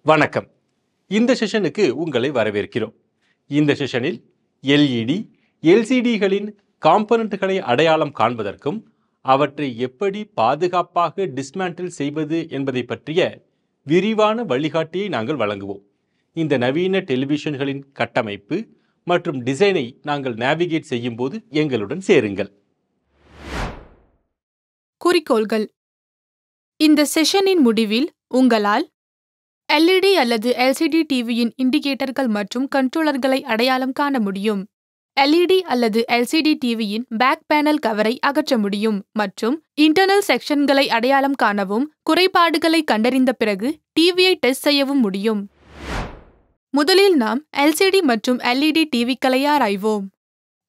வணக்கம். இந்த செஷனுக்கு உங்களை வரவேற்கிறோம். இந்த செஷனில் எல்இடி, எல்சிடிகளின் காம்பனன்ட்களை அடையாளம் காண்பதற்கும் அவற்றை எப்படி பாதுகாப்பாக டிஸ்மேண்டில் செய்வது என்பதை பற்றிய விரிவான வழிகாட்டியை நாங்கள் வழங்குவோம். இந்த நவீன டெலிவிஷன்களின் கட்டமைப்பு மற்றும் டிசைனை நாங்கள் நேவிகேட் செய்யும் போது எங்களுடன் சேருங்கள். குறிக்கோள்கள். இந்த செஷனின் முடிவில் உங்களால் எல்இடி அல்லது எல்சிடி டிவியின் இண்டிகேட்டர்கள் மற்றும் கண்ட்ரோலர்களை அடையாளம் காண முடியும். எல்இடி அல்லது எல்சிடி டிவியின் பேக் பேனல் கவரை அகற்ற முடியும் மற்றும் இன்டர்னல் செக்ஷன்களை அடையாளம் காணவும் குறைபாடுகளை கண்டறிந்த பிறகு டிவியை டெஸ்ட் செய்யவும் முடியும். முதலில் நாம் எல்சிடி மற்றும் எல்இடி டிவிக்களை ஆராய்வோம்.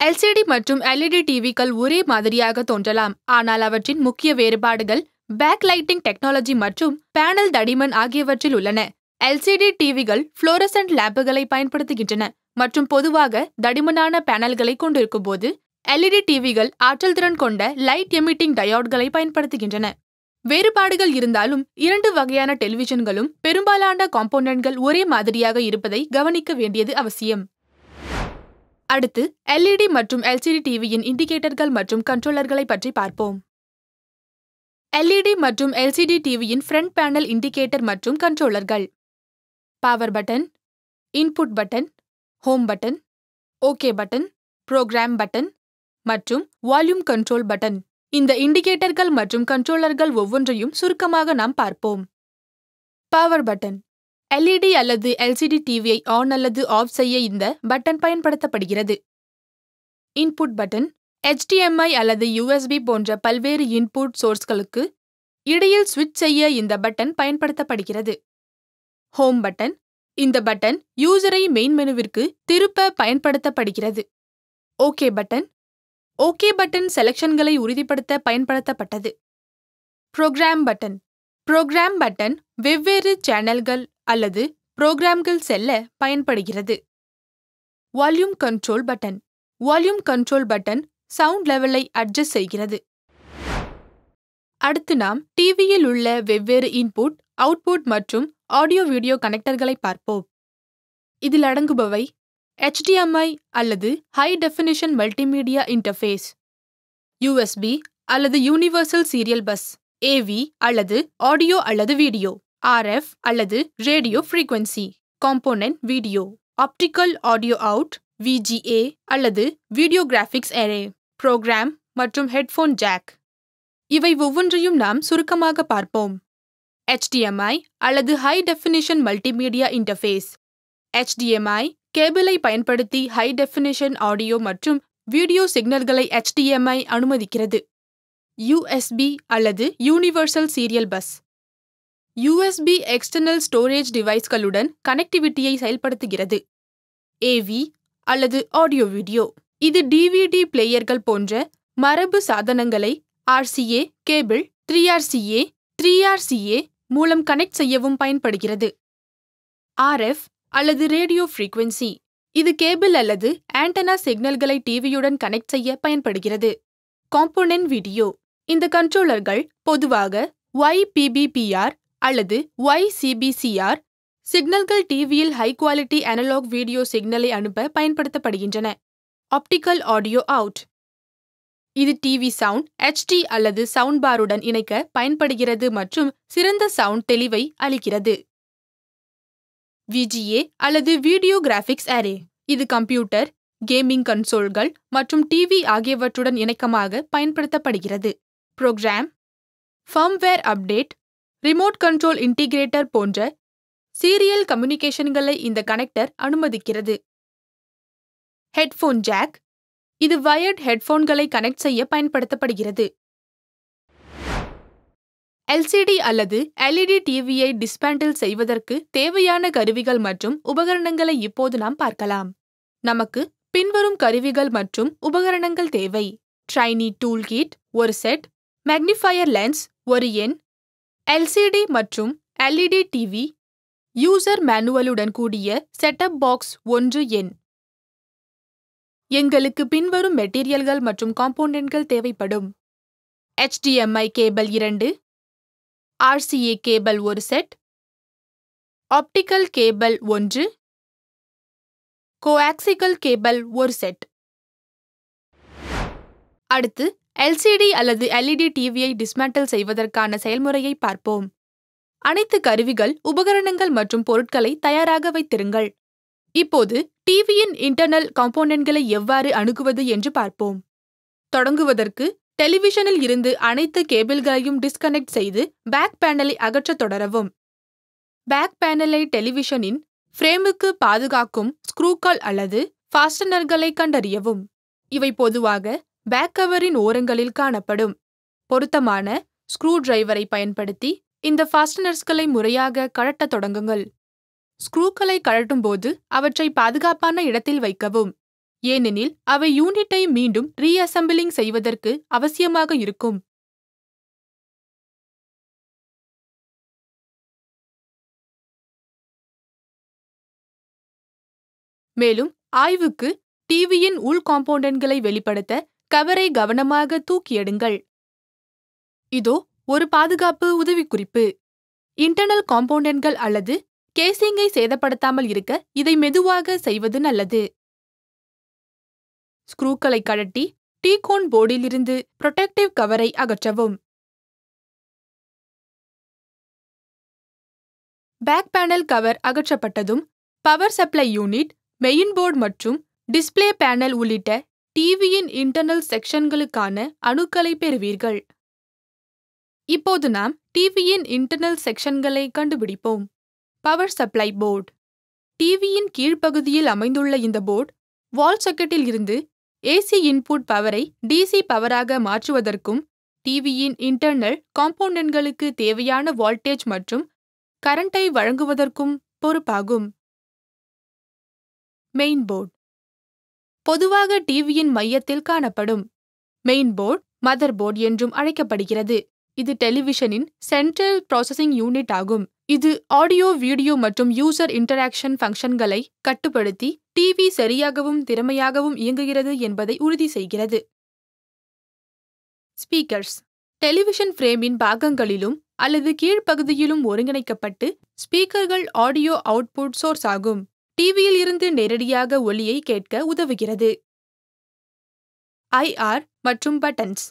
எல்சிடி மற்றும் எல்இடி டிவிக்கள் ஒரே மாதிரியாக தோன்றலாம், ஆனால் அவற்றின் முக்கிய வேறுபாடுகள் பேக் லைட்டிங் டெக்னாலஜி மற்றும் பேனல் தடிமன் ஆகியவற்றில் உள்ளன. எல்சிடி டிவிகள் ஃப்ளோரசன்ட் லேம்புகளை பயன்படுத்துகின்றன மற்றும் பொதுவாக தடிமனான பேனல்களை கொண்டிருக்கும் போது எல்இடி டிவிகள் ஆற்றல் திறன் கொண்ட லைட் எமிட்டிங் டயோட்களை பயன்படுத்துகின்றன. வேறுபாடுகள் இருந்தாலும் இரண்டு வகையான டெலிவிஷன்களும் பெரும்பாலான காம்போனன்ட்கள் ஒரே மாதிரியாக இருப்பதை கவனிக்க வேண்டியது அவசியம். அடுத்து எல்இடி மற்றும் எல்சிடி டிவியின் இண்டிகேட்டர்கள் மற்றும் கண்ட்ரோலர்களை பற்றி பார்ப்போம். எல்இடி மற்றும் எல்சிடி டிவியின் ஃப்ரண்ட் பேனல் இண்டிகேட்டர் மற்றும் கண்ட்ரோலர்கள்: power button, input button, home button, okay button, program button மற்றும் வால்யூம் கண்ட்ரோல் பட்டன். இந்த இண்டிகேட்டர்கள் மற்றும் கண்ட்ரோலர்கள் ஒவ்வொன்றையும் சுருக்கமாக நாம் பார்ப்போம். Power button. எல்இடி அல்லது எல்சிடி டிவியை ஆன் அல்லது ஆஃப் செய்ய இந்த பட்டன் பயன்படுத்தப்படுகிறது. Input button. HDMI அல்லது USB போன்ற பல்வேறு இன்புட் சோர்ஸ்களுக்கு இடையில் ஸ்விட்ச் செய்ய இந்த பட்டன் பயன்படுத்தப்படுகிறது. Home button. இந்த பட்டன் யூசரை மெயின் மெனுவிற்கு திருப்ப பயன்படுத்தப்படுகிறது. Okay button. ஓகே பட்டன் செலக்ஷன்களை உறுதிப்படுத்த பயன்படுத்தப்பட்டது. Program button. ப்ரோக்ராம் பட்டன் வெவ்வேறு சேனல்கள் அல்லது புரோகிராம்கள் செல்ல பயன்படுகிறது. Volume control button. Volume control button sound லெவலை அட்ஜஸ்ட் செய்கிறது. அடுத்து நாம் டிவியில் உள்ள வெவ்வேறு இன்புட், அவுட்புட் மற்றும் ஆடியோ வீடியோ கனெக்டர்களை பார்ப்போம். இதில் அடங்குபவை HDMI அல்லது high definition multimedia interface, USB அல்லது யூனிவர்சல் சீரியல் பஸ், AV அல்லது ஆடியோ அல்லது வீடியோ, RF அல்லது radio frequency, component video, optical audio out, VGA அல்லது வீடியோ கிராஃபிக்ஸ் அரே, ப்ரோக்ராம் மற்றும் ஹெட்ஃபோன் ஜாக். இவை ஒவ்வொன்றையும் நாம் சுருக்கமாக பார்ப்போம். HDMI அல்லது high definition multimedia interface. HDMI கேபிளை பயன்படுத்தி ஹை டெஃபினிஷன் ஆடியோ மற்றும் வீடியோ சிக்னல்களை HDMI அனுமதிக்கிறது. USB அல்லது universal serial bus. USB external storage டிவைஸ்களுடன் கனெக்டிவிட்டியை செயல்படுத்துகிறது. AV அல்லது ஆடியோ வீடியோ. இது DVD பிளேயர்கள் போன்ற மரபு சாதனங்களை RCA கேபிள், 3RCA, 3RCA மூலம் கனெக்ட் செய்யவும் பயன்படுகிறது. RF அல்லது ரேடியோ ஃப்ரீக்வன்சி. இது கேபிள் அல்லது ஆண்டனா சிக்னல்களை டிவியுடன் கனெக்ட் செய்ய பயன்படுகிறது. Component video. இந்த கண்ட்ரோலர்கள் பொதுவாக YPBPR அல்லது YCBCR சிக்னல்கள் டிவியில் ஹை குவாலிட்டி அனலாக் வீடியோ சிக்னலை அனுப்ப பயன்படுத்தப்படுகின்றன. Optical audio out. இது டிவி சவுண்ட் HD அல்லது சவுண்ட் பாருடன் இணைக்க பயன்படுகிறது மற்றும் சிறந்த சவுண்ட் தெளிவை அளிக்கிறது. VGA அல்லது வீடியோ கிராஃபிக்ஸ் அரே. இது கம்ப்யூட்டர், கேமிங் கன்சோல்கள் மற்றும் டிவி ஆகியவற்றுடன் இணக்கமாக பயன்படுத்தப்படுகிறது. Program, firmware update, remote control integrator போன்ற சீரியல் கம்யூனிகேஷன்களை இந்த கனெக்டர் அனுமதிக்கிறது. Headphone jack. இது வயர்ட் ஹெட்ஃபோன்களை கனெக்ட் செய்ய பயன்படுத்தப்படுகிறது. LCD அல்லது LED டிவியை டிஸ்மேண்டில் செய்வதற்கு தேவையான கருவிகள் மற்றும் உபகரணங்களை இப்போது நாம் பார்க்கலாம். நமக்கு பின்வரும் கருவிகள் மற்றும் உபகரணங்கள் தேவை. ட்ரைனி டூல் கிட் ஒரு செட், மேக்னிஃபையர் லென்ஸ் ஒரு எண், LCD மற்றும் LED டிவி யூசர் மேனுவலுடன் கூடிய செட்டப் பாக்ஸ் 1 எண். எங்களுக்கு பின்வரும் மெட்டீரியல்கள் மற்றும் காம்போனன்ட்கள் தேவைப்படும். HDMI கேபிள் 2, RCA கேபிள் ஒரு set, optical cable 1, coaxial cable 1 set. அடுத்து எல்சிடி அல்லது எல்இடி டிவியை டிஸ்மேண்டில் செய்வதற்கான செயல்முறையை பார்ப்போம். அனைத்து கருவிகள், உபகரணங்கள் மற்றும் பொருட்களை தயாராக வைத்திருங்கள். இப்போது டிவியின் இன்டர்னல் காம்போனன்ட்களை எவ்வாறு அணுகுவது என்று பார்ப்போம். தொடங்குவதற்கு டெலிவிஷனில் இருந்து அனைத்து கேபிள்களையும் டிஸ்கனெக்ட் செய்து பேக் பேனலை அகற்றத் தொடரவும். பேக் பேனலை டெலிவிஷனின் ஃப்ரேமுக்கு பாதுகாக்கும் ஸ்க்ரூக்கள் அல்லது ஃபாஸ்டனர்களை கண்டறியவும். இவை பொதுவாக பேக் கவரின் ஓரங்களில் காணப்படும். பொருத்தமான ஸ்க்ரூ டிரைவரை பயன்படுத்தி இந்த ஃபாஸ்டனர்ஸ்களை முறையாக கழட்டத் தொடங்குங்கள். ஸ்க்ரூக்களை கழட்டும்போது அவற்றை பாதுகாப்பான இடத்தில் வைக்கவும், ஏனெனில் அவை யூனிட்டை மீண்டும் ரீஅசெம்பிளிங் செய்வதற்கு அவசியமாக இருக்கும். மேலும் ஆய்வுக்கு டிவியின் உள் காம்போனன்ட்களை வெளிப்படுத்த கவரை கவனமாக தூக்கி எடுங்கள். இதோ ஒரு பாதுகாப்பு உதவிக்குறிப்பு. இன்டர்னல் காம்போனன்ட்கள் அல்லது கேசிங்கை சேதப்படுத்தாமல் இருக்க இதை மெதுவாக செய்வது நல்லது. ஸ்க்ரூக்களை கழட்டி டீகோன் போர்டிலிருந்து புரொடெக்டிவ் கவரை அகற்றவும். பேக் பேனல் கவர் அகற்றப்பட்டதும் power supply unit, main board மற்றும் டிஸ்ப்ளே பேனல் உள்ளிட்ட டிவியின் இன்டர்னல் செக்ஷன்களுக்கான அணுக்களை பெறுவீர்கள். இப்போது நாம் டிவியின் இன்டர்னல் செக்ஷன்களை கண்டுபிடிப்போம். Power supply board. டிவியின் கீழ்ப்பகுதியில் அமைந்துள்ள இந்த போர்டு வால் சாக்கெட்டில் இருந்து ஏசி இன்புட் பவரை டிசி பவராக மாற்றுவதற்கும் டிவியின் இன்டர்னல் காம்போனன்ட்களுக்கு தேவையான வோல்டேஜ் மற்றும் கரண்டை வழங்குவதற்கும் பொறுப்பாகும். Main board. பொதுவாக டிவியின் மையத்தில் காணப்படும். மெயின் போர்டு மதர் போர்டு என்றும் அழைக்கப்படுகிறது. இது டெலிவிஷனின் சென்ட்ரல் ப்ராசஸிங் யூனிட் ஆகும். இது ஆடியோ, வீடியோ மற்றும் யூசர் இன்டராக்ஷன் ஃபங்க்ஷன்களை கட்டுப்படுத்தி டிவி சரியாகவும் திறமையாகவும் இயங்குகிறது என்பதை உறுதி செய்கிறது. ஸ்பீக்கர்ஸ். டெலிவிஷன் ஃப்ரேமின் பாகங்களிலும் அல்லது கீழ்ப்பகுதியிலும் ஒருங்கிணைக்கப்பட்டு ஸ்பீக்கர்கள் ஆடியோ அவுட்புட் சோர்ஸ் ஆகும். டிவியில் இருந்து நேரடியாக ஒலியை கேட்க உதவுகிறது. ஐஆர் மற்றும் பட்டன்ஸ்.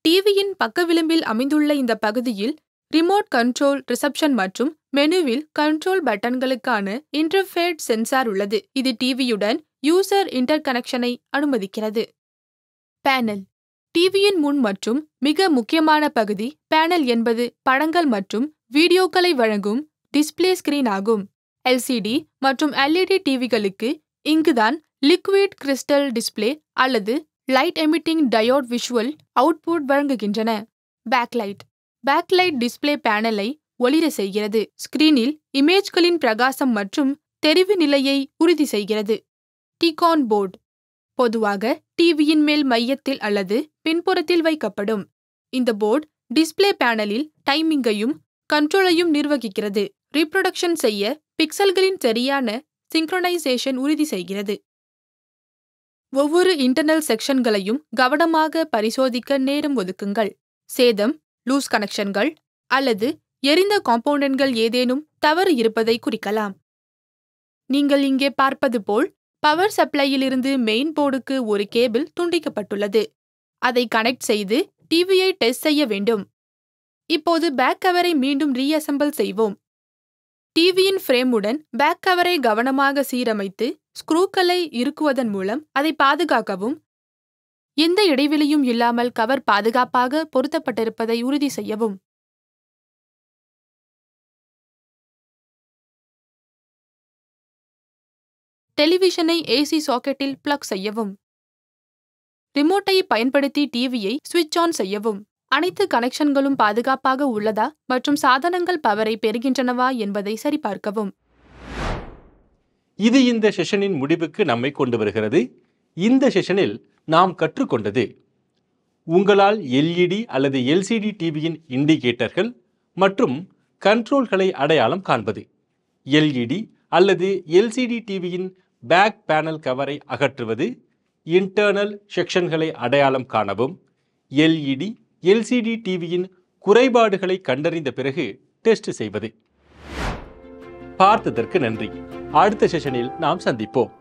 டிவியின் பக்கவிளிம்பில் அமைந்துள்ள இந்த பகுதியில் ரிமோட் கண்ட்ரோல், ரிசப்ஷன் மற்றும் மெனுவில் கண்ட்ரோல் பட்டன்களுக்கான இன்டர்ஃபேஸ் சென்சார் உள்ளது. இது டிவியுடன் யூசர் இன்டர்கனெக்ஷனை அனுமதிக்கிறது. பேனல். டிவியின் முன் மற்றும் மிக முக்கியமான பகுதி பேனல் என்பது படங்கள் மற்றும் வீடியோக்களை வழங்கும் டிஸ்ப்ளே ஸ்கிரீன் ஆகும். எல்சிடி மற்றும் எல்இடி டிவிகளுக்கு இங்குதான் லிக்விட் கிறிஸ்டல் டிஸ்ப்ளே அல்லது light emitting diode visual output வழங்குகின்றன. பேக்லைட். பேக்லைட் டிஸ்ப்ளே பேனலை ஒளிர செய்கிறது. ஸ்கிரீனில் இமேஜ்களின் பிரகாசம் மற்றும் தெரிவு நிலையை உறுதி செய்கிறது. டீகான் போர்டு. பொதுவாக டிவியின் மேல் மையத்தில் அல்லது பின்புறத்தில் வைக்கப்படும். இந்த போர்டு டிஸ்ப்ளே பேனலில் டைமிங்கையும் கண்ட்ரோலையும் நிர்வகிக்கிறது. ரீப்ரொடக்ஷன் செய்ய பிக்சல்களின் சரியான சிங்க்ரோனைசேஷன் உறுதி செய்கிறது. ஒவ்வொரு இன்டர்னல் செக்ஷன்களையும் கவனமாக பரிசோதிக்க நேரம் ஒதுக்குங்கள். சேதம், லூஸ் கனெக்ஷன்கள் அல்லது எரிந்த காம்போனன்ட்கள் ஏதேனும் தவறு இருப்பதை குறிக்கலாம். நீங்கள் இங்கே பார்ப்பது போல் பவர் சப்ளையிலிருந்து மெயின் போர்டுக்கு ஒரு கேபிள் துண்டிக்கப்பட்டுள்ளது. அதை கனெக்ட் செய்து டிவியை டெஸ்ட் செய்ய வேண்டும். இப்போது பேக் கவரை மீண்டும் ரீஅசெம்பிள் செய்வோம். டிவியின் ஃப்ரேமுடன் பேக் கவரை கவனமாக சீரமைத்து ஸ்க்ரூக்களை இறுக்குவதன் மூலம் அதை பாதுகாக்கவும், எந்த இடைவெளியும் இல்லாமல் கவர் பாதுகாப்பாக பொருத்தப்பட்டிருப்பதை உறுதி செய்யவும். டெலிவிஷனை ஏசி சாக்கெட்டில் பிளக் செய்யவும். ரிமோட்டை பயன்படுத்தி டிவியை ஸ்விட்ச் ஆன் செய்யவும். அனைத்து கனெக்ஷன்களும் பாதுகாப்பாக உள்ளதா மற்றும் சாதனங்கள் பவரை பெறுகின்றனவா என்பதை சரிபார்க்கவும். இது இந்த செஷனின் முடிவுக்கு நம்மை கொண்டு வருகிறது. இந்த செஷனில் நாம் கற்றுக்கொண்டது: உங்களால் எல்இடி அல்லது எல்சிடி டிவியின் இண்டிகேட்டர்கள் மற்றும் கண்ட்ரோல்களை அடையாளம் காண்பது, எல்இடி அல்லது எல்சிடி டிவியின் பேக் பேனல் கவரை அகற்றுவது, இன்டர்னல் செக்ஷன்களை அடையாளம் காணவும், எல்இடி எல்சிடி டிவியின் குறைபாடுகளை கண்டறிந்த பிறகு டெஸ்ட் செய்வது. பார்த்ததற்கு நன்றி. அடுத்த செஷனில் நாம் சந்திப்போம்.